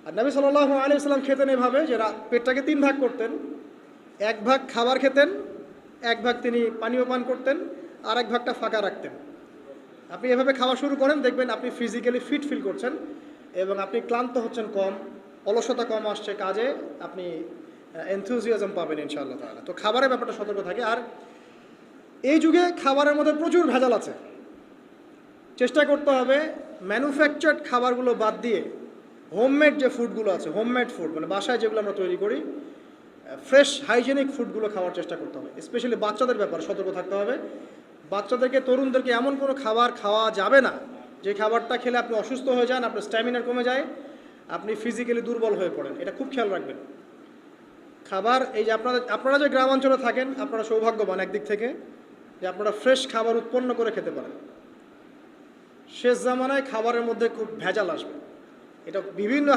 আর নবী সাল্লাল্লাহু আলাইহি ওয়াসাল্লাম খেতেন এভাবে যে পেটটাকে 3 ভাগ করতেন। 1 ভাগ খাবার খেতেন, 1 ভাগ তিনি পানীয় পান করতেন, আর 1 ভাগটা ফাঁকা রাখতেন। আপনি এভাবে খাওয়া শুরু করেন, দেখবেন আপনি ফিজিক্যালি ফিট ফিল করছেন এবং আপনি ক্লান্ত হচ্ছেন কম, অলসতা কম আসছে কাজে, আপনি এনথুজিয়াজম পাবেন ইনশাআল্লাহ তাআলা। তো খাবারের ব্যাপারটা সতর্ক থাকে। আর এই যুগে খাবারের মধ্যে প্রচুর ভেজাল আছে। চেষ্টা করতে হবে ম্যানুফ্যাকচার্ড খাবারগুলো বাদ দিয়ে হোমমেড যে ফুডগুলো আছে, হোমমেড ফুড মানে বাসায় যেগুলো আমরা তৈরি করি, ফ্রেশ হাইজেনিক ফুডগুলো খাওয়ার চেষ্টা করতে হবে। স্পেশালি বাচ্চাদের ব্যাপারে সতর্ক থাকতে হবে। বাচ্চাদেরকে, তরুণদেরকে এমন কোনো খাবার খাওয়া যাবে না যে খাবারটা খেলে আপনি অসুস্থ হয়ে যান, আপনার স্ট্যামিনা কমে যায়, আপনি ফিজিক্যালি দুর্বল হয়ে পড়েন। এটা খুব খেয়াল রাখবেন। খাবার, এই যে আপনারা যে গ্রাম অঞ্চলে থাকেন, আপনারা সৌভাগ্যবান একদিক থেকে যে আপনারা ফ্রেশ খাবার উৎপন্ন করে খেতে পারেন। শেষ জামানায় খাবারের মধ্যে খুব ভেজাল আসবে, এটা বিভিন্ন